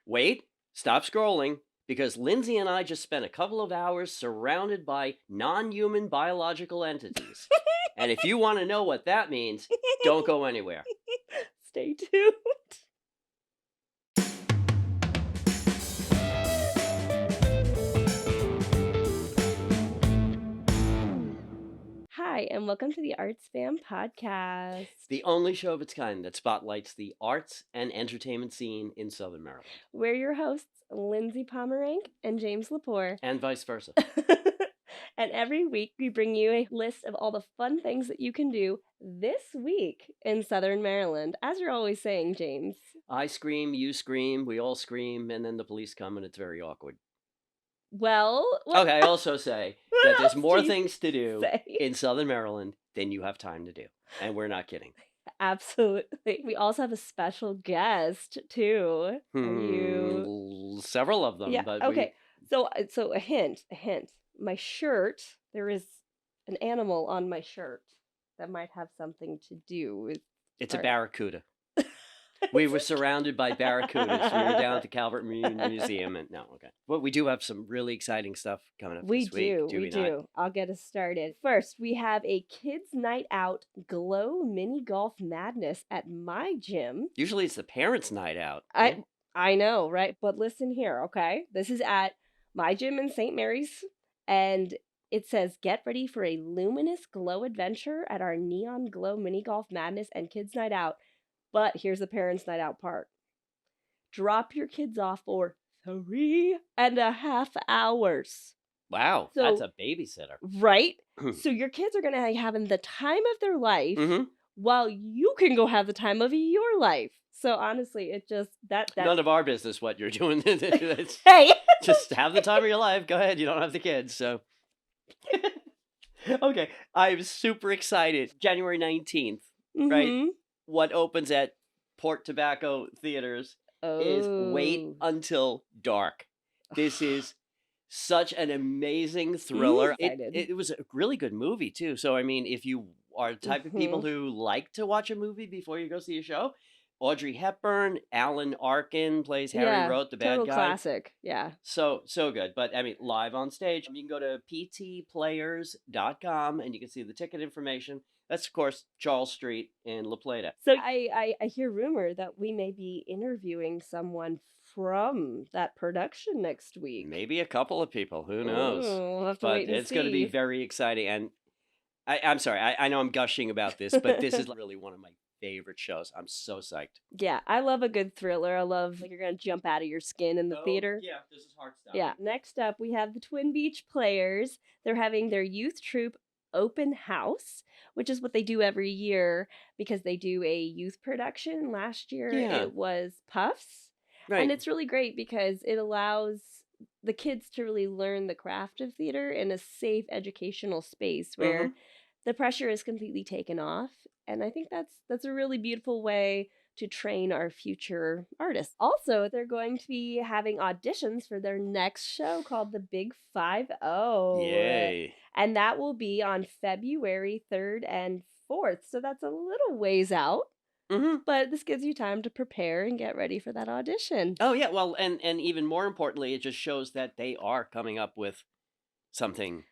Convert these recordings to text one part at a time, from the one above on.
Wait, stop scrolling, because Lindsay and I just spent a couple of hours surrounded by non-human biological entities. And if you want to know what that means, don't go anywhere. Stay tuned. Hi, and welcome to the Arts Fam podcast. The only show of its kind that spotlights the arts and entertainment scene in Southern Maryland. We're your hosts, Lindsay Pomerank and James Lepore. And vice versa. And every week we bring you a list of all the fun things that you can do this week in Southern Maryland. As you're always saying, James. I scream, you scream, we all scream, and then the police come and it's very awkward. Well, Okay, I also say that there's more else do you things to do say? in Southern Maryland than you have time to do. And we're not kidding. Absolutely. We also have a special guest too. Are you? Several of them, Yeah. but Okay. So a hint. My shirt. There is an animal on my shirt that might have something to do with. it's a our- barracuda. We were surrounded by barracudas. We were down at the Calvert Marine Museum, and no, okay. But we do have some really exciting stuff coming up We this week. do. We do. I'll get us started. First, we have a kids' night out glow mini golf madness at my gym. Usually it's the parents' night out. I know, right? But listen here, okay? This is at my gym in St. Mary's, and it says, get ready for a luminous glow adventure at our neon glow mini golf madness and kids' night out. But here's the parents' night out part. Drop your kids off for 3.5 hours. Wow, So- that's a babysitter. Right? So your kids are going to be having the time of their life while you can go have the time of your life. So honestly, it just, that's... None of our business what you're doing. It's Hey! just have the time of your life. Go ahead. You don't have the kids, so... Okay, I'm super excited. January 19th, right? Mhm. What opens at Port Tobacco Theaters is Wait Oh. Until Dark. This is such an amazing thriller. Excited. It was a really good movie, too. So, I mean, if you are the type of people who like to watch a movie before you go see a show, Audrey Hepburn, Alan Arkin plays Harry Rote, the bad total guy. classic. Yeah. So good. But I mean, live on stage. You can go to ptplayers.com and you can see the ticket information. That's, of course, Charles Street in La Plata. So I hear rumor that we may be interviewing someone from that production next week. Maybe a couple of people. Who knows? Ooh, we'll have to But wait and it's going to be see. very exciting. And I'm sorry. I know I'm gushing about this, but this is really one of my favorite shows. I'm so psyched. Yeah, I love a good thriller. I love you're gonna jump out of your skin in the theater. Yeah, this is hard stuff. Yeah. Next up, we have the Twin Beach Players. They're having their youth troupe open house, which is what they do every year because they do a youth production. Last year Yeah. it was Puffs. Right. And it's really great because it allows the kids to really learn the craft of theater in a safe educational space where the pressure is completely taken off. And I think that's a really beautiful way to train our future artists. Also, they're going to be having auditions for their next show called The Big 5-0. Yay. And that will be on February 3rd and 4th. So that's a little ways out. But this gives you time to prepare and get ready for that audition. Oh, yeah. Well, and even more importantly, it just shows that they are coming up with something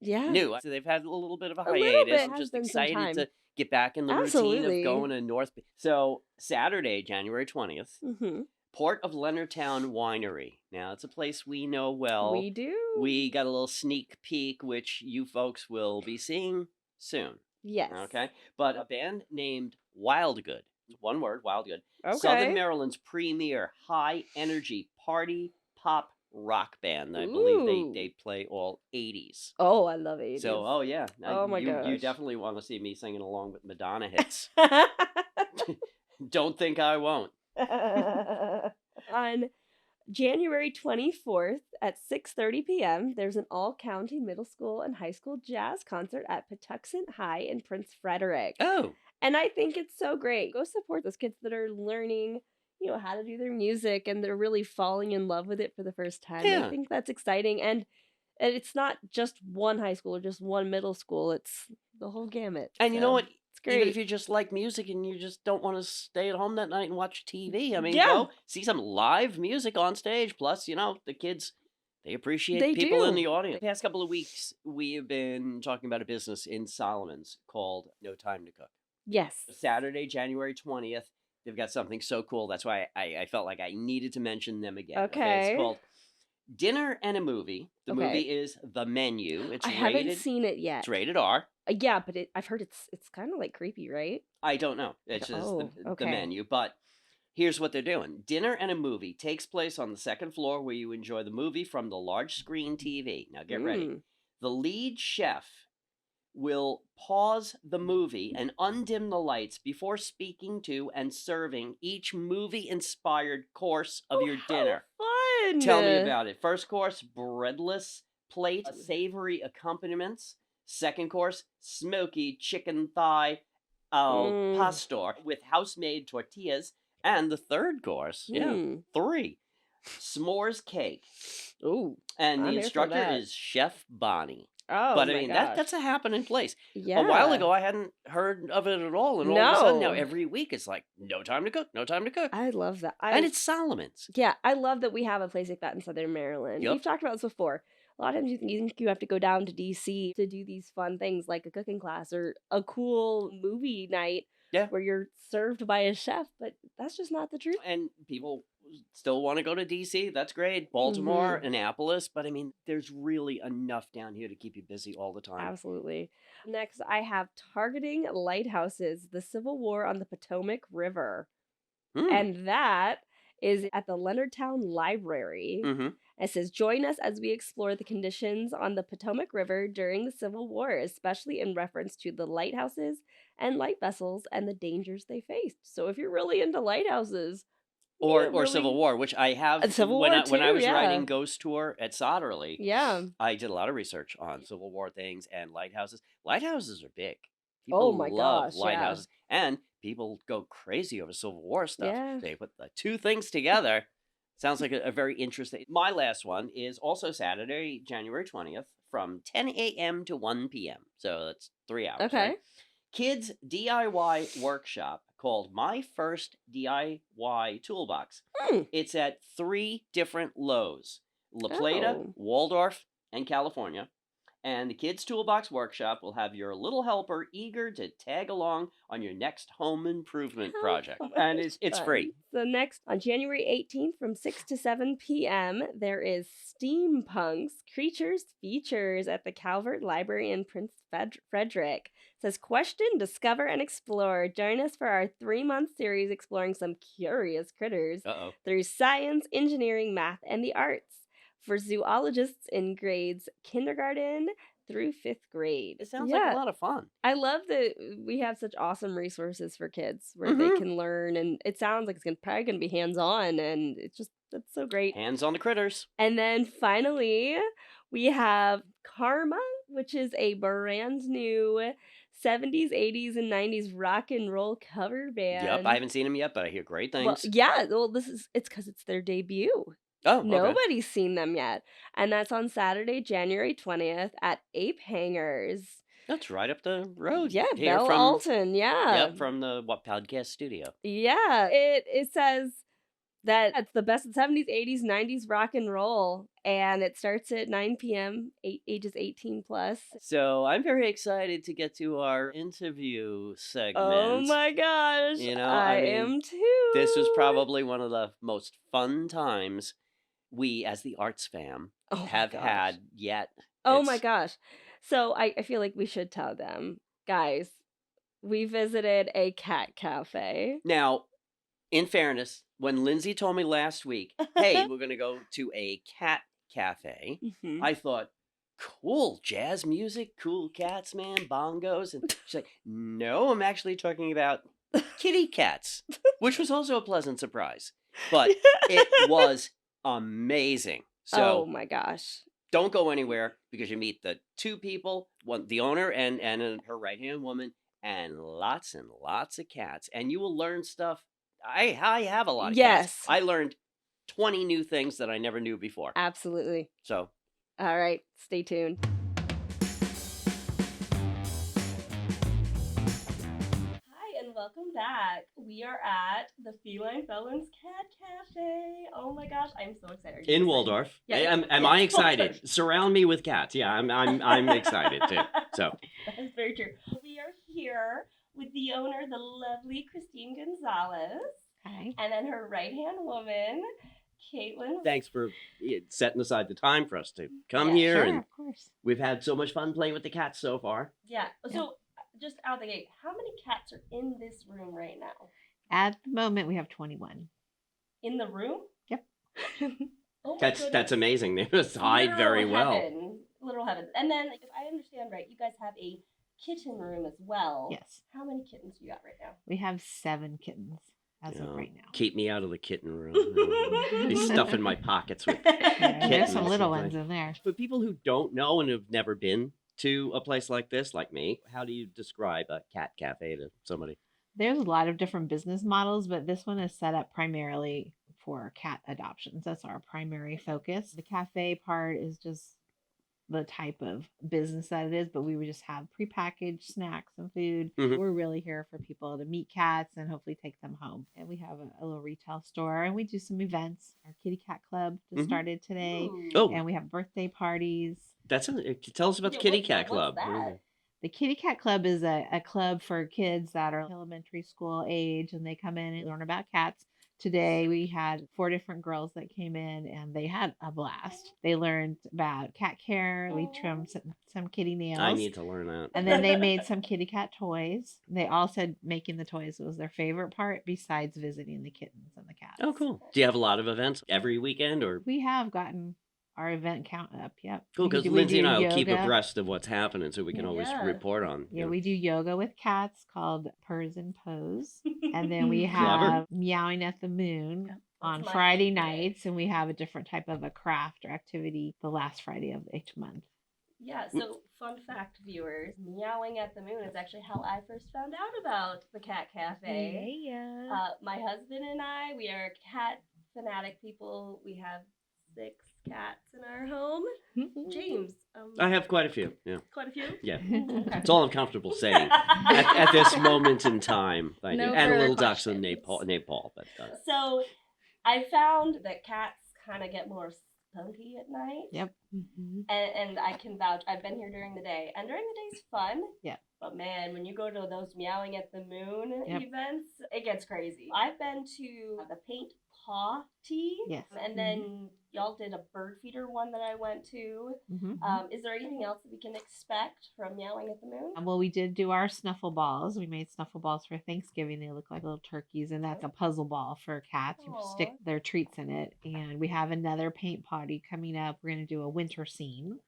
Yeah. new. So they've had a little bit of a A little hiatus. bit. I'm Has just been some excited time. to get back in the routine Absolutely. of going to North. So Saturday, January 20th, Mm-hmm. Port of Leonardtown Winery. Now, it's a place we know well. We do. We got a little sneak peek, which you folks will be seeing soon. Yes. Okay. But a band named Wildgood. One word, Wildgood. Okay. Southern Maryland's premier high energy party pop rock band. I believe Ooh. they play all 80s. Oh, I love 80s. So, oh yeah. Oh my you gosh. definitely want to see me singing along with Madonna hits. Don't think I won't. On January 24th at 6:30 p.m., there's an all-county middle school and high school jazz concert at Patuxent High in Prince Frederick. Oh, And I think it's so great. Go support those kids that are learning, how to do their music and they're really falling in love with it for the first time. Yeah. I think that's exciting. And it's not just one high school or just one middle school. It's the whole gamut. and you know so. what? It's Even if great. you just like music and you just don't want to stay at home that night and watch TV, I mean, Yeah, go see some live music on stage. Plus, the kids, they appreciate they people in do. the audience. The past couple of weeks, we have been talking about a business in Solomon's called No Time to Cook. Yes. Saturday, January 20th, they've got something so cool. That's why I felt like I needed to mention them again. Okay, it's Okay. called Dinner and a Movie. The Okay. movie is The Menu. I haven't seen it yet. It's rated R. Yeah, but I've heard it's kind of like creepy, right? I don't know. It's just Oh, the okay. Menu. But here's what they're doing. Dinner and a Movie takes place on the second floor where you enjoy the movie from the large screen TV. Now get ready. Mm. The lead chef will pause the movie and undim the lights before speaking to and serving each movie-inspired course of your dinner. How fun! Tell me about it. First course, breadless plate, savory accompaniments. Second course, smoky chicken thigh al Mm. pastor with house-made tortillas. And the third course, 3, s'mores cake. Ooh. And the I'm here for instructor that. is Chef Bonnie. Oh But I my mean, gosh. that's a happening place. Yeah. A while ago, I hadn't heard of it at all, and all of a sudden now No. every week it's like, no time to cook, no time to cook. I love that. And it's Solomon's. Yeah, I love that we have a place like that in Southern Maryland. Yep. We've talked about this before. A lot of times you think you have to go down to DC to do these fun things like a cooking class or a cool movie night Yeah. where you're served by a chef, but that's just not the truth. And people still want to go to DC. That's great. Baltimore, Mm-hmm. Annapolis. But I mean, there's really enough down here to keep you busy all the time. Absolutely. Next, I have Targeting Lighthouses, the Civil War on the Potomac River. And that is at the Leonardtown Library. Mm-hmm. It says, join us as we explore the conditions on the Potomac River during the Civil War, especially in reference to the lighthouses and light vessels and the dangers they faced. So if you're really into lighthouses, or Civil War, which I have Civil when War when I too, was yeah. writing Ghost Tour at Sodderly, Yeah. I did a lot of research on Civil War things and lighthouses. Lighthouses are big. Oh People my love gosh, yeah. lighthouses. And people go crazy over Civil War stuff. Yeah. They put the two things together. Sounds like a very interesting. My last one is also Saturday, January 20th, from 10 a.m. to 1 p.m. So that's 3 hours. Okay. Right? Kids DIY workshop called My First DIY Toolbox. It's at 3 different Lowe's: La Plata, Oh. Waldorf, and California. And the Kids Toolbox Workshop will have your little helper eager to tag along on your next home improvement How project. fun. And it's free. So next, on January 18th from 6 to 7 p.m., there is Steampunks Creatures Features at the Calvert Library in Prince Frederick. It says, question, discover, and explore. Join us for our 3-month series exploring some curious critters through science, engineering, math, and the arts for zoologists in grades kindergarten through 5th grade. It sounds like a lot of fun. I love that we have such awesome resources for kids where they can learn, and it sounds like it's probably going to be hands-on, and that's so great. Hands on the critters. And then finally, we have Karma, which is a brand new 70s, 80s, and 90s rock and roll cover band. Yep, I haven't seen them yet, but I hear great things. Well, yeah, it's because it's their debut. Oh, okay. Nobody's seen them yet. And that's on Saturday, January 20th at Ape Hangers. That's right up the road. Yeah, here Belle from Alton, yeah. Yep, from the podcast studio. Yeah, it says that it's the best of 70s, 80s, 90s rock and roll, and it starts at 9 p.m., ages 18 plus. So I'm very excited to get to our interview segment. Oh my gosh, I mean, am too. This was probably one of the most fun times we, as the Arts Fam, have had yet. Oh my gosh. So I feel like we should tell them, guys, we visited a cat cafe. Now, in fairness, when Lindsay told me last week, hey, we're going to go to a cat cafe, I thought, cool, jazz music, cool cats, man, bongos. And she's like, no, I'm actually talking about kitty cats, which was also a pleasant surprise. But it was amazing. So, oh my gosh. Don't go anywhere because you meet the 2 people, the owner and her right-hand woman, and lots of cats. And you will learn stuff. I have a lot of cats. I learned 20 new things that I never knew before. Absolutely. So. All right. Stay tuned. back. We are at the Feline Felons Cat Cafe. Oh my gosh, I'm so excited. Are you In excited? Waldorf. Yeah, Am I excited? Surround me with cats. Yeah, I'm excited too. So that is very true. We are here with the owner, the lovely Christine Gonzalez. Hi. And then her right-hand woman, Caitlin. thanks for setting aside the time for us to come Yeah, here. Sure, And of course. we've had so much fun playing with the cats so far. Yeah. So just out the gate, how many cats are in this room right now? At the moment, we have 21. In the room? Yep. Oh my That's goodness. amazing. They must hide very well. Heaven. Literal heaven. And then, if I understand right, you guys have a kitten room as well. Yes. How many kittens do you got right now? We have 7 kittens as of right now. Keep me out of the kitten room. Be stuffing my pockets with Yeah, there's some kittens. little ones in there. For people who don't know and have never been to a place like this, like me, how do you describe a cat cafe to somebody? There's a lot of different business models, but this one is set up primarily for cat adoptions. That's our primary focus. The cafe part is just the type of business that it is, but we would just have prepackaged snacks and food. Mhm. We're really here for people to meet cats and hopefully take them home. And we have a little retail store, and we do some events. Our kitty cat club just started today. Ooh. Oh, And we have birthday parties. tell us about the Kitty Cat Club. What's that? The Kitty Cat Club is a club for kids that are elementary school age, and they come in and learn about cats. Today we had 4 different girls that came in, and they had a blast. They learned about cat care. We trimmed some kitty nails. I need to learn that. And then they made some kitty cat toys. They all said making the toys was their favorite part besides visiting the kittens and the cats. Oh, cool. Do you have a lot of events every weekend, or? We have gotten our event count up. Yep. Cool, because We Lindsay and do I will keep yoga. abreast of what's happening, so we can always Yeah. report on. Yeah, we do yoga with cats called Purrs and Pose. And then we Clever. have Meowing at the Moon on That's my Friday favorite. nights. And we have a different type of a craft or activity the last Friday of each month. Yeah, so fun fact, viewers, Meowing at the Moon is actually how I first found out about the Cat Cafe. Yeah. My husband and I, we are cat fanatic people. We have 6 cats in our home. James, I have quite a few. Yeah, quite a few. yeah. Okay. It's all I'm comfortable saying at this moment in time. Thank you. No And a further little dachshund named questions. Paul. But So I found that cats kind of get more spunky at night. Yep. And I can vouch. I've been here during the day, and during the day's fun. Yeah. But man, when you go to those Meowing at the Moon Yep. events, it gets crazy. I've been to the Paint Paw Tea. Yes. And then y'all did a bird feeder one that I went to. Is there anything else that we can expect from Meowing at the Moon? Well, we did do our snuffle balls. We made snuffle balls for Thanksgiving. They look like little turkeys, and that's a puzzle ball for cats. You Aw. stick their treats in it. And we have another paint party coming up. We're going to do a winter scene.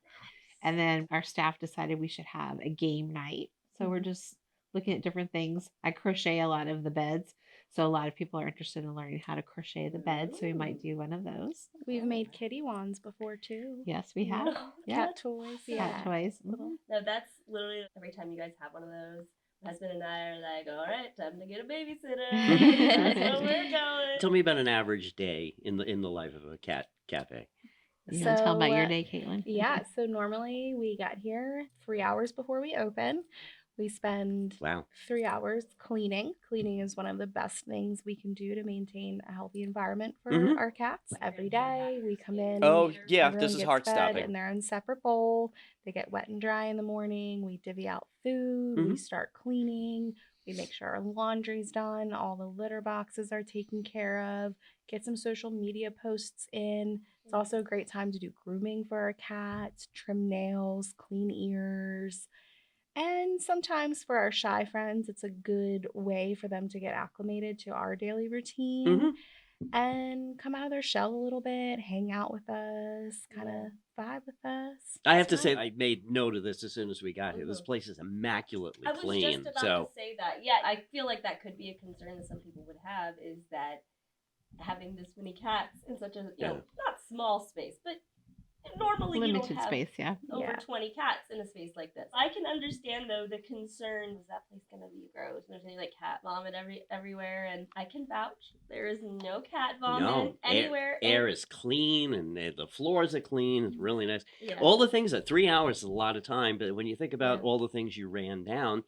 And then our staff decided we should have a game night. So we're just looking at different things. I crochet a lot of the beds. So a lot of people are interested in learning how to crochet the bed. So we might do one of those. We've made kitty wands before too. Yes, we have. No. Yeah. Cat toys. Cat toys. No, that's literally every time you guys have one of those. My husband and I are like, all right, time to get a babysitter. That's where we're going. tell me about an average day in the life of a cat cafe. You want to tell about your So, day, Caitlin? Yeah, so normally we get here 3 hours before we open. We spend Wow. 3 hours cleaning. Cleaning is one of the best things we can do to maintain a healthy environment for Mhm. our cats. Every day we come in. Oh, yeah, everyone this is gets heart fed stopping. in their own separate bowl. They get wet and dry in the morning. We divvy out food. We Mhm. start cleaning. We make sure our laundry's done. All the litter boxes are taken care of. Get some social media posts in. It's also a great time to do grooming for our cats, trim nails, clean ears. And sometimes for our shy friends, it's a good way for them to get acclimated to our daily routine Mhm. and come out of their shell a little bit, hang out with us, kind of vibe with us. I have It's to say, fun. I made note of this as soon as we got here. This Mhm. place is immaculately I was clean. just about So to say that. Yeah, I feel like that could be a concern that some people would have is that having this many cats in such a not small space, but normally you Limited don't have space, yeah. over Yeah. 20 cats in a space like this. I can understand though the concern, is that place gonna be gross? There's gonna be like cat vomit everywhere, and I can vouch there is no cat vomit no, anywhere. air is clean, and the floors are clean. It's really nice. Yeah. All the things that 3 hours is a lot of time, but when you think about Yeah. all the things you ran down,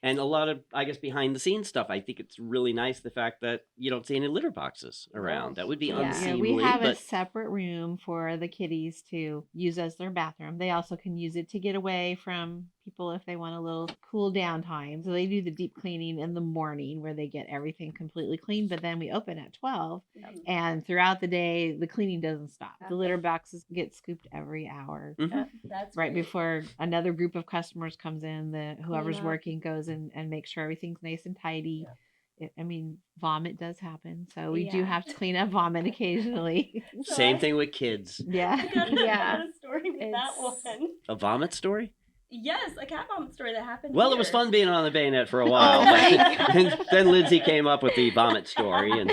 And a lot of, I guess, behind the scenes stuff. I think it's really nice the fact that you don't see any litter boxes around. That would be Yeah. Yeah, unseemly. we have a but separate room for the kitties to use as their bathroom. They also can use it to get away from people if they want a little cool down time. So they do the deep cleaning in the morning where they get everything completely clean, but then we open at 12 and throughout the day the cleaning doesn't stop. The litter boxes get scooped every hour. That's Right great. before another group of customers comes in, whoever's up. working goes and makes sure everything's nice and tidy. I mean, vomit does happen, so we do Yeah. have to clean up vomit occasionally. same thing with kids. Yeah. I got Yeah. a story with that It's- one. A vomit story? Yes, a cat vomit story that happened. Well, it was here. fun being on the bayonet for a while. my But and then Lindsay came up with the vomit story. And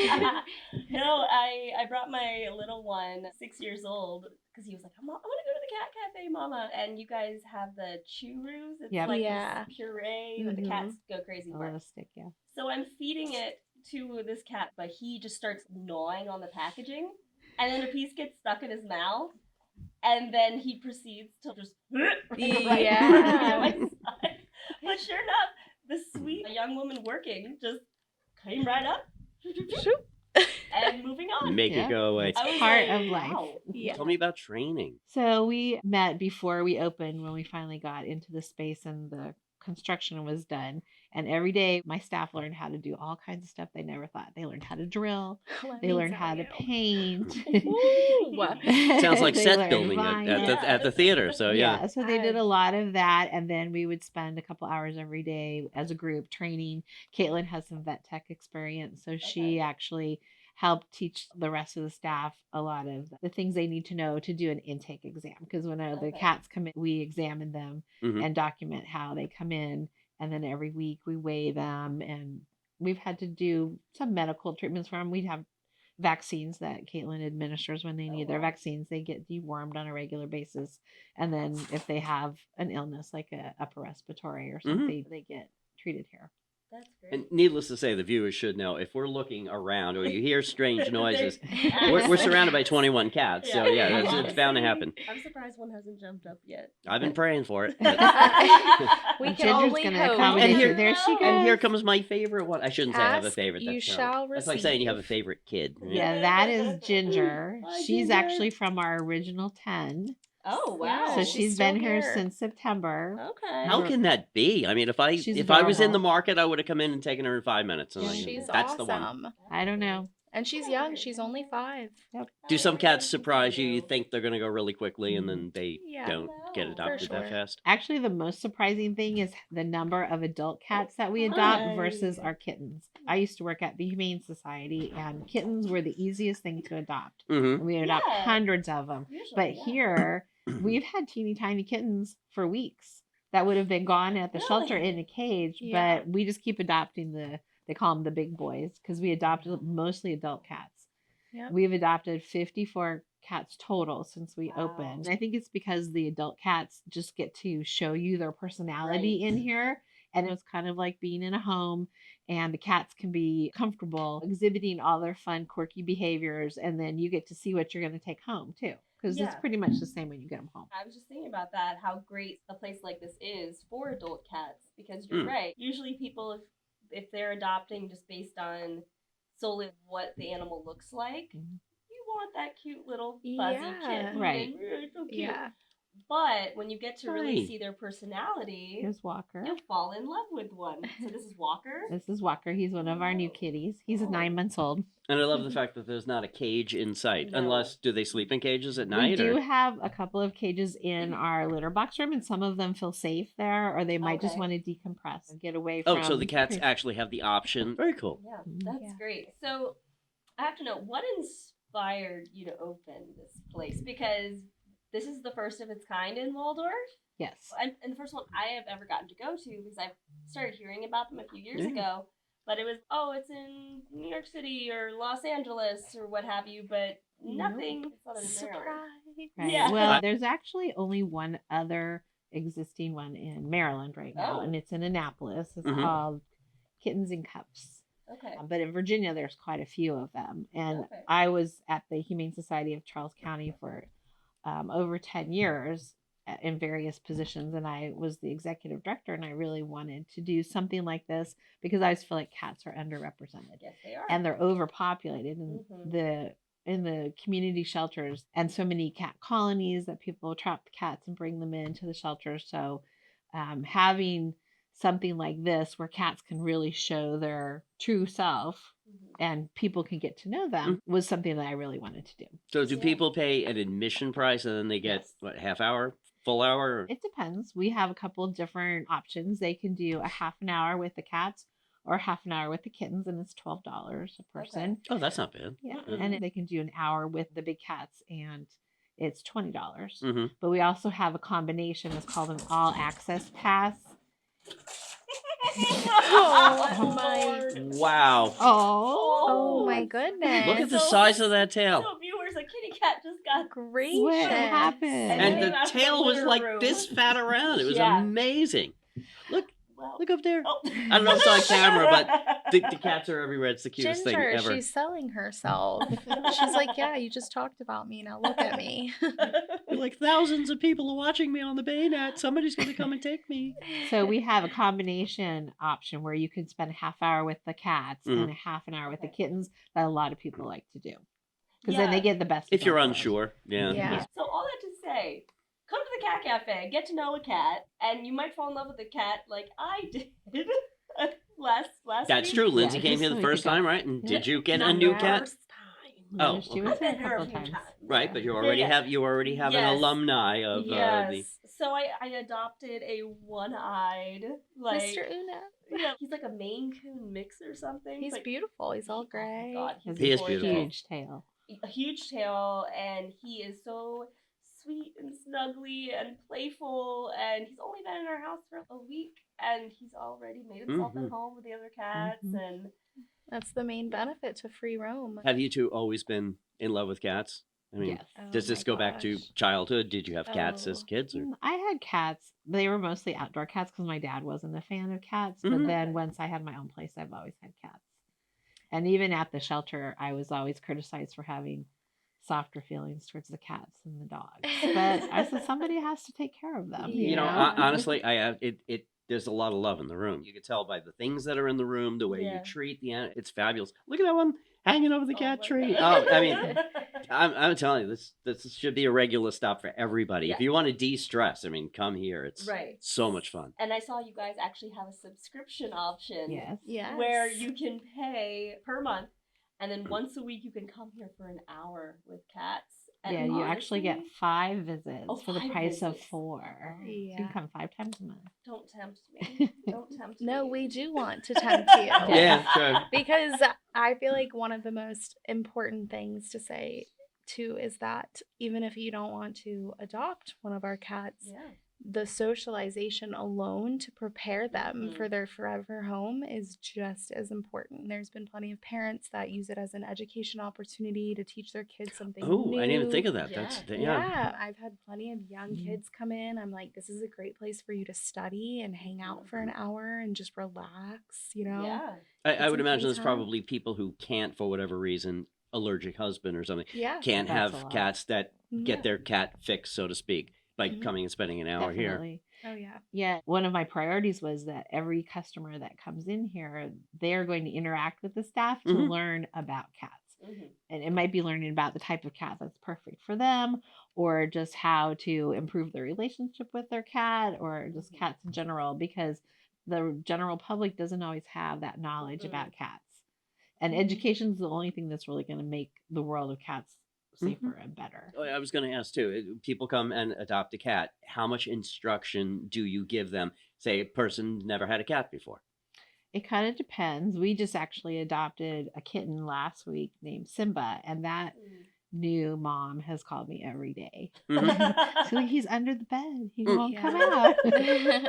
No, I brought my little one, 6 years old, because he was like, I want to go to the cat cafe, Mama. And you guys have the churros. It's Yep. like Yeah. this puree that the cats go crazy A for. little stick, yeah. So I'm feeding it to this cat, but he just starts gnawing on the packaging, and then a piece gets stuck in his mouth, and then he proceeds to just Yeah. right into my side. But sure enough, the sweet young woman working just came right up and moving on. make Yeah. it go away. I was part like, of life. wow. Yeah. Tell me about training. So we met before we opened when we finally got into the space and the construction was done. And every day my staff learned how to do all kinds of stuff they never thought. They learned how to drill. They learned how to paint. Sounds like They set learned building vinyl. at the theater. So yeah. So they did a lot of that, and then we would spend a couple hours every day as a group training. Caitlin has some vet tech experience, so she actually helped teach the rest of the staff a lot of the things they need to know to do an intake exam. Because when the cats come in, we examine them and document how they come in, and then every week we weigh them, and we've had to do some medical treatments for them. We'd have vaccines that Caitlin administers when they need their vaccines. They get dewormed on a regular basis. And then if they have an illness like a upper respiratory or something, they get treated here. That's great. And needless to say, the viewers should know if we're looking around or you hear strange noises, we're surrounded by 21 cats. So yeah, it's bound to happen. I'm surprised one hasn't jumped up yet. I've been praying for it. We can Ginger's only gonna hope. accommodate And you. here- There she goes. And here comes my favorite one. I shouldn't say I have a Ask, favorite. you That's shall That's like saying you have a receive. favorite kid. right? Yeah, that is Ginger. Hi, She's Ginger. actually from our original 10. Oh, Yeah, wow. So she's she's still been here here. since September. Okay. How can that be? I mean, if I She's was in the adorable. market, I would have come in and taken her in 5 minutes. And Yeah. like, She's that's awesome. the one. I don't know. And she's young. She's only 5. Do some cats surprise you? You think they're going to go really quickly, and then they Yeah. don't get No, adopted for that sure. fast. Actually, the most surprising thing is the number of adult cats that we adopt Hi. versus our kittens. I used to work at the Humane Society, and kittens were the easiest thing to adopt. Mm-hmm. And we adopt Yeah. hundreds of them. Usually, But yeah. here, we've had teeny tiny kittens for weeks that would have been gone at the shelter Really? in a cage, Yeah. but we just keep adopting they call them the big boys because we adopted mostly adult cats. Yep. We've adopted 54 cats total since we Wow. opened. I think it's because the adult cats just get to show you their personality in here. And it's kind of like being in a home, and the cats can be comfortable exhibiting all their fun, quirky behaviors. And then you get to see what you're going to take home too. Because it's Yeah. pretty much the same when you get them home. I was just thinking about that, how great a place like this is for adult cats, because you're Mm. right. Usually people, if they're adopting just based on solely what the animal looks like, Mhm. you want that cute little fuzzy Yeah. kitten. Right. It's so cute. Yeah. But when you get to really Right. see their personality, Here's Walker. you'll fall in love with one. So this is Walker. This is Walker. He's one of our new kitties. He's 9 months old. And I love the fact that there's not a cage in sight. No. Unless, do they sleep in cages at We night? do Or? have a couple of cages in our litter box room, and some of them feel safe there, or they might just Okay. want to decompress and get away from. Oh, so the cats actually have the option. Very cool. Yeah, Mhm. that's Yeah. great. So I have to know, what inspired you to open this place? Because this is the first of its kind in Waldorf. Yes. And the first one I have ever gotten to go to, because I've started hearing about them a few years Yeah. ago. But it was, oh, it's in New York City or Los Angeles or what have you, but nothing. It's not in Maryland. Surprise. Right. Yeah. Well, there's actually only one other existing one in Maryland right now, Oh. and it's in Annapolis. It's Mhm. called Kittens in Cups. Okay. But in Virginia, there's quite a few of them. And Okay. I was at the Humane Society of Charles County for over 10 years. in various positions, and I was the executive director, and I really wanted to do something like this because I always feel like cats are underrepresented. Yes, they are. And they're overpopulated Mhm. in the community shelters, and so many cat colonies that people trap the cats and bring them into the shelters. So having something like this where cats can really show their true self and people can get to know them was something that I really wanted to do. So do people pay an admission price and then they get Yes. what, half hour, full hour? It depends. We have a couple of different options. They can do a half an hour with the cats or half an hour with the kittens, and it's $12 a person. Oh, that's not bad. Yeah. And they can do an hour with the big cats, and it's $20. Mm-hmm. But we also have a combination. It's called an all access pass. Oh my! Wow. Oh my goodness! Look at the size of that tail. So viewers, a kitty cat just got Gracious. What happened? And the tail was like this fat around. It was amazing. Look up there. Oh. I don't know if it's on camera, but the cats are everywhere. It's the cutest thing Ginger, ever. she's selling herself. She's like, yeah, you just talked about me. Now look at me. Like thousands of people are watching me on the Bayonet. Somebody's going to come and take me. So we have a combination option where you can spend a half hour with the cats and a half an hour with the kittens that a lot of people like to do. Because then they get the best. If you're of both. unsure. Yeah. So all that to say, come to the cat cafe, get to know a cat, and you might fall in love with a cat like I did last That's week. true. Lindsay Yeah, came just here so the we could first go. time, right? And did you get a Not new the cat? first time. No, Oh, she was I've here been a here couple a few times. times. Right, but you already have an Yes. alumni of the. So I adopted a one-eyed Mr. Una. Yeah, he's like a Maine Coon mix or something. He's but beautiful. He's all Oh my gray. God, He is gorgeous. beautiful. Huge tail. A huge tail, and he is so sweet and snuggly and playful, and he's only been in our house for a week, and he's already made himself at home with the other cats, and That's the main benefit to free roam. Have you two always been in love with cats? I mean, Yes. does this go back to childhood? Did you have cats as Oh. kids? Or? I had cats. They were mostly outdoor cats because my dad wasn't a fan of cats. But then once I had my own place, I've always had cats. And even at the shelter, I was always criticized for having softer feelings towards the cats than the dogs. But I said somebody has to take care of them. You know, honestly, there's a lot of love in the room. You can tell by the things that are in the room, the way you treat the animal. It's fabulous. Look at that one hanging over the cat tree. God. Oh, I mean, I'm telling you, this should be a regular stop for everybody. Yeah. If you want to de-stress, I mean, come here. It's so much fun. And I saw you guys actually have a subscription option. Yes. Yes. Where you can pay per month, and then once a week you can come here for an hour with cats. And Yeah, you actually get 5 visits for the 5 price of visits. 4. So you can come 5 times a month. Don't tempt me. Don't tempt me. No, we do want to tempt you. Yeah, sure. Because I feel like one of the most important things to say too is that even if you don't want to adopt one of our cats, the socialization alone to prepare them for their forever home is just as important. There's been plenty of parents that use it as an education opportunity to teach their kids something new. I didn't even think of that. Yeah, I've had plenty of young kids come in. I'm like, this is a great place for you to study and hang out for an hour and just relax, you know? Yeah. I would imagine there's time. probably people who can't, for whatever reason, allergic husband or something, can't That's a have lot. cats that get their cat fixed, so to speak, by coming and spending an hour Definitely. Oh, yeah. Yeah, one of my priorities was that every customer that comes in here, they're going to interact with the staff to learn about cats. And it might be learning about the type of cat that's perfect for them, or just how to improve their relationship with their cat, or just cats in general, because the general public doesn't always have that knowledge about cats. And education is the only thing that's really going to make the world of cats safer and better. I was going to ask too, people come and adopt a cat. How much instruction do you give them? Say a person never had a cat before. It kind of depends. We just actually adopted a kitten last week named Simba, and that new mom has called me every day. So he's under the bed. He won't come out.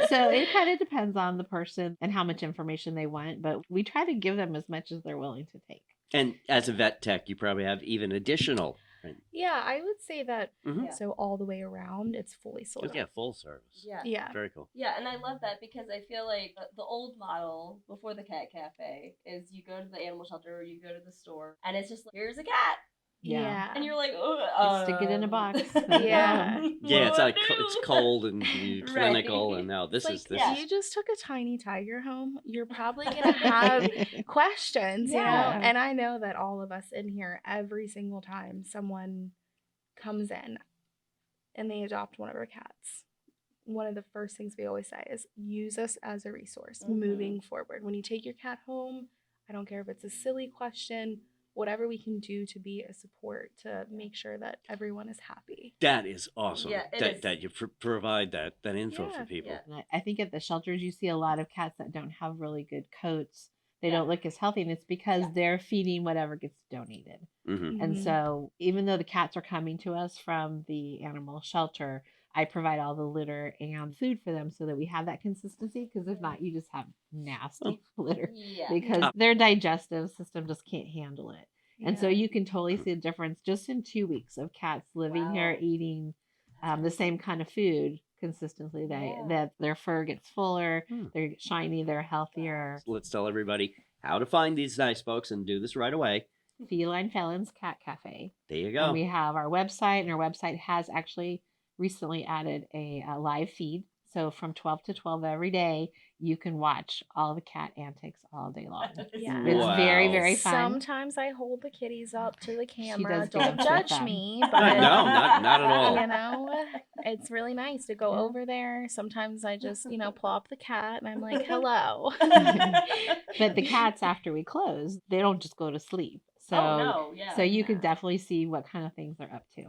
So it kind of depends on the person and how much information they want, but we try to give them as much as they're willing to take. And as a vet tech, you probably have even additional. Right? Yeah, I would say that so all the way around, it's fully sold out. Yeah, full service. Yeah. Very cool. Yeah, and I love that because I feel like the old model before the cat cafe is you go to the animal shelter or you go to the store and it's just like, here's a cat. Yeah. And you're like, Just stick it in a box. Yeah. Yeah, it's what like do I it's do? cold and clinical, Right. and now this It's is like, this. yeah. Is You just took a tiny tiger home. You're probably going to have questions, you know? Yeah. And I know that all of us in here, every single time someone comes in and they adopt one of our cats, one of the first things we always say is use us as a resource moving forward. When you take your cat home, I don't care if it's a silly question, whatever we can do to be a support to make sure that everyone is happy. that is awesome. Yeah, it that is. that you provide that info for Yeah. people. Yeah. And I think at the shelters you see a lot of cats that don't have really good coats. They Yeah. don't look as healthy, and it's because Yeah. they're feeding whatever gets donated. Mm-hmm. And so even though the cats are coming to us from the animal shelter, I provide all the litter and food for them so that we have that consistency, because if not, you just have nasty litter Yeah. because their digestive system just can't handle it. And so Yeah. you can totally see the difference just in 2 weeks of cats living here Wow. eating the same kind of food consistently. That their fur gets fuller, they're shiny, they're healthier. Let's tell everybody how to find these nice folks and do this right away. Feline Felons Cat Cafe. There you And go. we have our website, and our website has actually recently added a live feed. So from 12 to 12 every day, you can watch all the cat antics all day long. Yeah. It's very, Wow. very fun. Sometimes I hold the kitties up to the camera. does Don't dance with judge them. me, No, but not at all. you know, it's really nice to go Yeah. over there. Sometimes I just, plop the cat and I'm like, hello. But the cats, after we close, they don't just go to sleep. So, no, yeah. so you Yeah. can definitely see what kind of things they're up to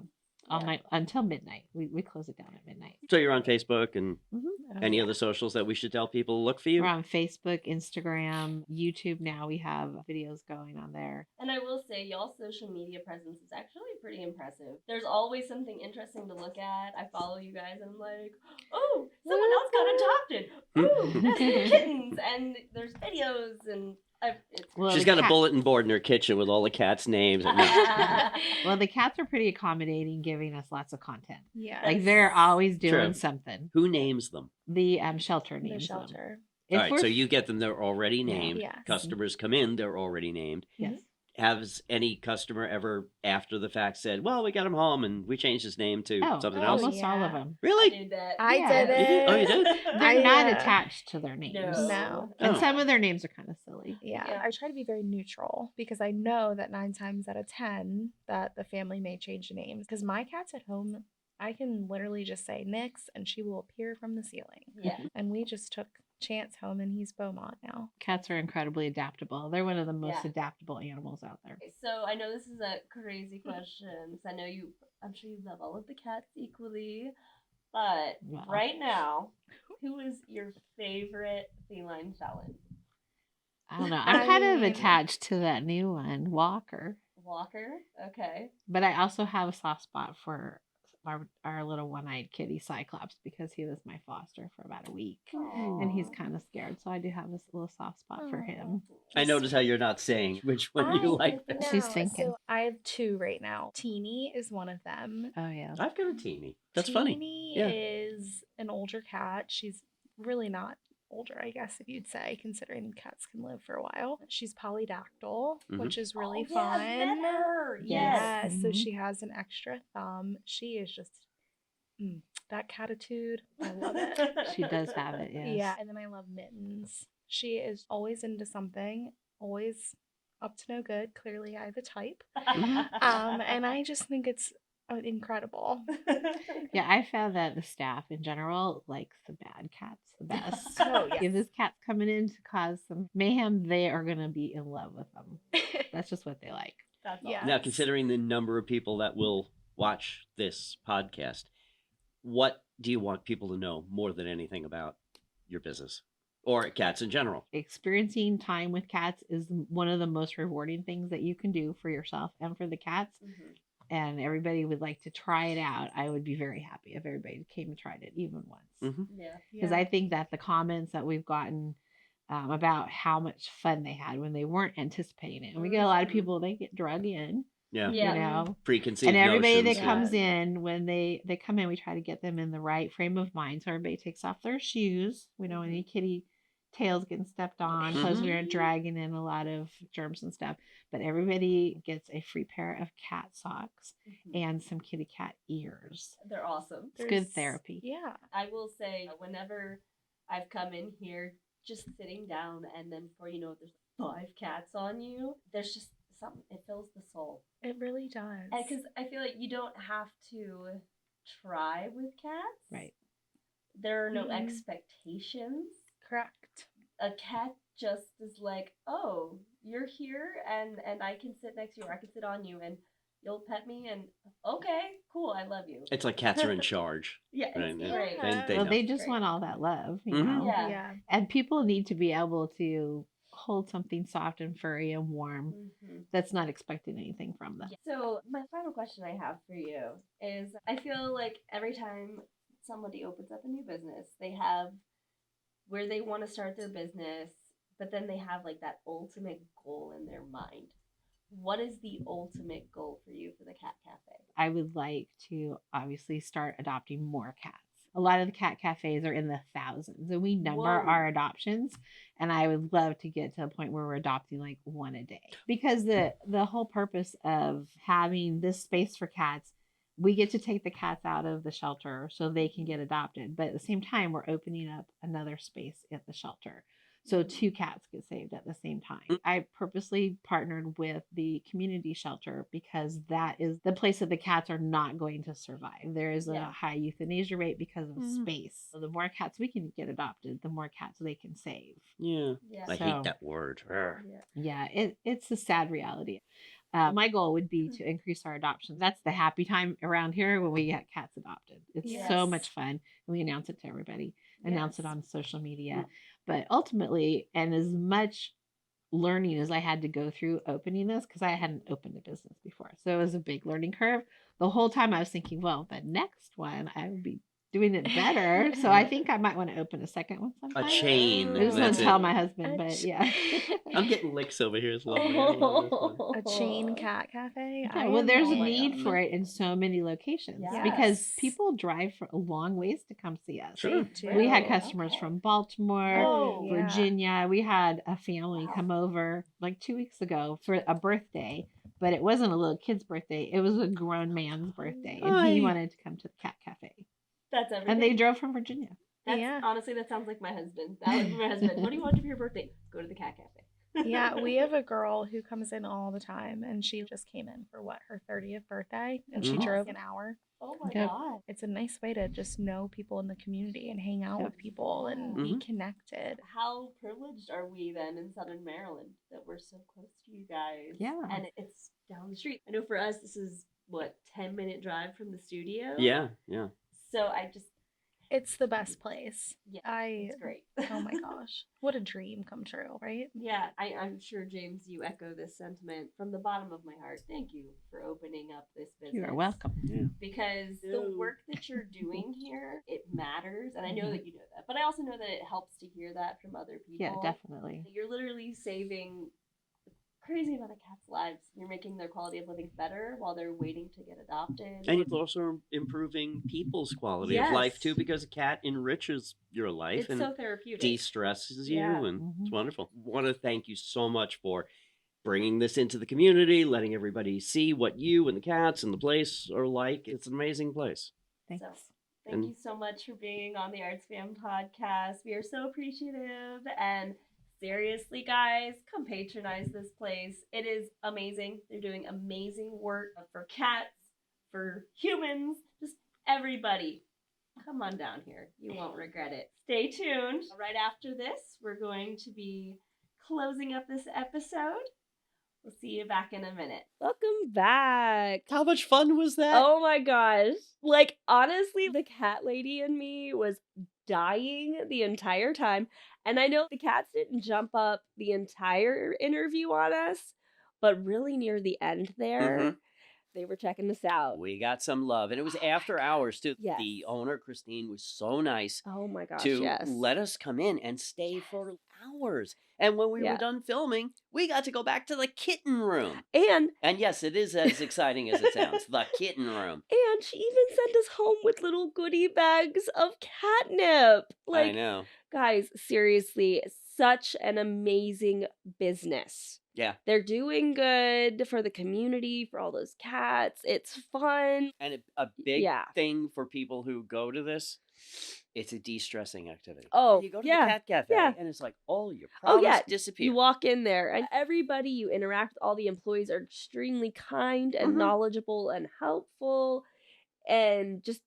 all Yeah. night until midnight. We close it down at midnight. So you're on Facebook and Oh, any yeah. other socials that we should tell people to look for you? We're on Facebook, Instagram, YouTube now. We have videos going on there. And I will say, y'all's social media presence is actually pretty impressive. There's always something interesting to look at. I follow you guys and I'm like, oh, someone else got adopted. Ooh, there's new kittens. And there's videos and it's Well, She's the got a cat- bulletin board in her kitchen with all the cats' names. Well, the cats are pretty accommodating, giving us lots of content. Yeah. Like they're always doing True. something. Who names them? The shelter The names them. shelter. If All right, we're- so you get them, they're already Yeah. named. Yes. Customers come in, they're already named. Yes. Has any customer ever, after the fact, said, well, we got him home and we changed his name to something else? Almost all of yeah. them. I Really? did that. I Yeah. did You it. did? Oh, you did? They're not I, attached to their names. No. And Oh. some of their names are kind of silly. Yeah, Yeah. I try to be very neutral because I know that 9 times out of 10 that the family may change the names. Because my cat's at home, I can literally just say Nix and she will appear from the ceiling. Yeah. And we just took Chance home and he's Beaumont now. Cats are incredibly adaptable. They're one of the most Yeah. adaptable animals out there. So I know this is a crazy question. So I'm sure you love all of the cats equally. But Wow. right now, who is your favorite feline felon? I don't know. I'm I kind of mean- attached to that new one, Walker. Walker? Okay. But I also have a soft spot for our little one-eyed kitty Cyclops because he was my foster for about a week. And he's kind of scared. So I do have this little soft spot for him. I notice how you're not saying which one you like best. She's thinking. So I have 2 right now. Teeny is one of them. Oh, yeah. I've got a teeny. That's funny. Teeny Yeah. is an older cat. She's really not older, I guess, if you'd say, considering cats can live for a while. She's polydactyl, which is really fun. Yeah, I've met her. Yes. Yes. So Mhm. she has an extra thumb. She is just that catitude. I love it. She does have it, yes. Yeah, and then I love Mittens. She is always into something, always up to no good. Clearly, I the type. And I just think it's incredible. Yeah, I found that the staff in general likes the bad cats the best. Oh, yes. If this cat's coming in to cause some mayhem, they are going to be in love with them. That's just what they like. That's Yeah. Now, considering the number of people that will watch this podcast, what do you want people to know more than anything about your business or cats in general? Experiencing time with cats is one of the most rewarding things that you can do for yourself and for the cats. Mhm. And everybody would like to try it out. I would be very happy if everybody came and tried it even once. Mhm. Yeah. Because I think that the comments that we've gotten about how much fun they had when they weren't anticipating it. And we get a lot of people, they get drug in, Yeah. Yeah. you know. Preconceived And everybody notions. that yeah. comes in, when they come in, we try to get them in the right frame of mind. So everybody takes off their shoes. We don't want any kitty tails getting stepped on, plus we are dragging in a lot of germs and stuff. But everybody gets a free pair of cat socks and some kitty cat ears. They're awesome. It's good therapy. Yeah. I will say, whenever I've come in here, just sitting down, and then before you know it, there's 5 cats on you. There's just something, it fills the soul. It really does. Because I feel like you don't have to try with cats. Right. There are no expectations. Correct. A cat just is like, oh, you're here, and I can sit next to you, or I can sit on you, and you'll pet me, and okay, cool, I love you. It's like cats are in charge. Yeah, Right, it's yeah. great. Well, know. they just want all that love, you know? Yeah. And people need to be able to hold something soft and furry and warm that's not expecting anything from them. So my final question I have for you is, I feel like every time somebody opens up a new business, they have where they want to start their business, but then they have like that ultimate goal in their mind. What is the ultimate goal for you for the Cat Cafe? I would like to obviously start adopting more cats. A lot of the cat cafes are in the thousands, and we number our adoptions. And I would love to get to a point where we're adopting like one a day, because the whole purpose of having this space for cats, we get to take the cats out of the shelter so they can get adopted. But at the same time, we're opening up another space at the shelter. So 2 cats get saved at the same time. I purposely partnered with the community shelter because that is the place that the cats are not going to survive. There is a high euthanasia rate because of space. So the more cats we can get adopted, the more cats they can save. Yeah. I So- hate that word. Yeah, it's a sad reality. My goal would be to increase our adoptions. That's the happy time around here when we get cats adopted. It's so much fun. And we announce it to everybody, announce it on social media. But ultimately, and as much learning as I had to go through opening this, because I hadn't opened a business before. So it was a big learning curve. The whole time I was thinking, well, the next one I would be doing it better. So I think I might want to open a second one sometime. A chain. I just want That's to tell it. my husband, but yeah. I'm getting licks over here. It's lovely. I love this one. A chain cat cafe. Yeah, well, there's a need for it in so many locations because people drive for a long ways to come see us. Sure. We had customers from Baltimore, Oh, yeah. Virginia. We had a family come over like 2 weeks ago for a birthday, but it wasn't a little kid's birthday. It was a grown man's birthday, and he wanted to come to the cat cafe. That's everything. And they drove from Virginia. Honestly, that sounds like my husband. That would be my husband. What do you want for your birthday? Go to the Cat Cafe. Yeah, we have a girl who comes in all the time, and she just came in for her 30th birthday, and she drove an hour. Oh my Yep. God. It's a nice way to just know people in the community and hang out with people and be connected. How privileged are we then in Southern Maryland that we're so close to you guys? Yeah. And it's down the street. I know for us, this is, 10-minute drive from the studio? Yeah. So I just, It's the best place. yeah, I it's great. Oh my gosh. What a dream come true, right? Yeah, I'm sure, James, you echo this sentiment from the bottom of my heart. Thank you for opening up this business. You are welcome. Because the work that you're doing here, it matters. And I know that you know that. But I also know that it helps to hear that from other people. Yeah, definitely. You're literally saving a crazy amount of cats' lives. You're making their quality of living better while they're waiting to get adopted. And it's also improving people's quality of life too, because a cat enriches your life It's and so therapeutic. de-stresses you, Yeah. and it's wonderful. Want to thank you so much for bringing this into the community, letting everybody see what you and the cats and the place are like. It's an amazing place. Thanks. So, thank you so much for being on the Arts Fam podcast. We are so appreciative, and seriously, guys, come patronize this place. It is amazing. They're doing amazing work for cats, for humans, just everybody. Come on down here. You won't regret it. Stay tuned. Right after this, we're going to be closing up this episode. We'll see you back in a minute. Welcome back. How much fun was that? Oh my gosh. Like, honestly, the cat lady in me was dying the entire time. And I know the cats didn't jump up the entire interview on us, but really near the end there, they were checking us out. We got some love. And it was Oh my after hours, too. Yes. The owner, Christine, was so nice Oh my gosh, to yes. let us come in and stay for hours. And when we Yeah. were done filming, we got to go back to the kitten room. And yes, it is as exciting as it sounds. The kitten room. and she even sent us home with little goodie bags of catnip. I Like, know. guys, seriously, such an amazing business. Yeah. They're doing good for the community, for all those cats. It's fun. And a big Yeah. thing for people who go to this, it's a de-stressing activity. Oh, You go to yeah. the cat cafe, Yeah. and it's like all your Oh, problems yeah. disappear. You walk in there, and everybody you interact with, all the employees are extremely kind and Mhm. knowledgeable and helpful. And just,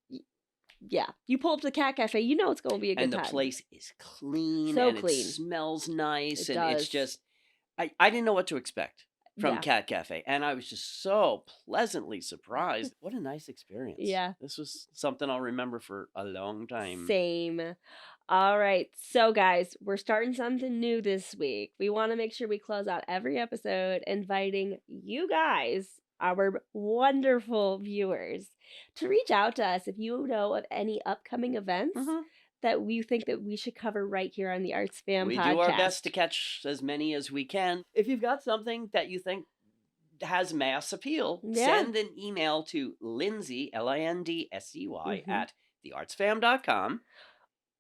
yeah. You pull up to the cat cafe, you know it's going to be a good And the time. place is clean, So and clean. it smells nice, It and it's does. just, I didn't know what to expect from Yeah. Cat Cafe, and I was just so pleasantly surprised. What a nice experience. Yeah. This was something I'll remember for a long time. Same. All right. So, guys, we're starting something new this week. We want to make sure we close out every episode inviting you guys, our wonderful viewers, to reach out to us if you know of any upcoming events Mhm. that we think that we should cover right here on the Arts Fam We podcast. do our best to catch as many as we can. If you've got something that you think has mass appeal, Yeah. send an email to Lindsay, Lindscy, Mhm. at theartsfam.com.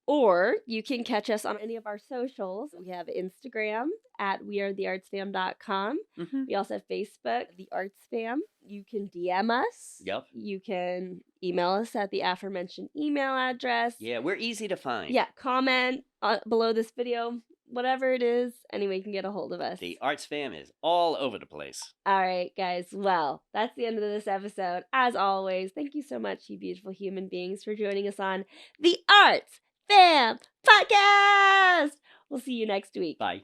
Or you can catch us on any of our socials. We have Instagram at wearetheartsfam.com. Mhm. We also have Facebook, The Arts Fam. You can DM us. Yep. You can email us at the aforementioned email address. Yeah, we're easy to find. Yeah, comment below this video, whatever it is. Anyway, you can get a hold of us. The Arts Fam is all over the place. All right, guys. Well, that's the end of this episode. As always, thank you so much, you beautiful human beings, for joining us on the Arts Fam Podcast. We'll see you next week. Bye.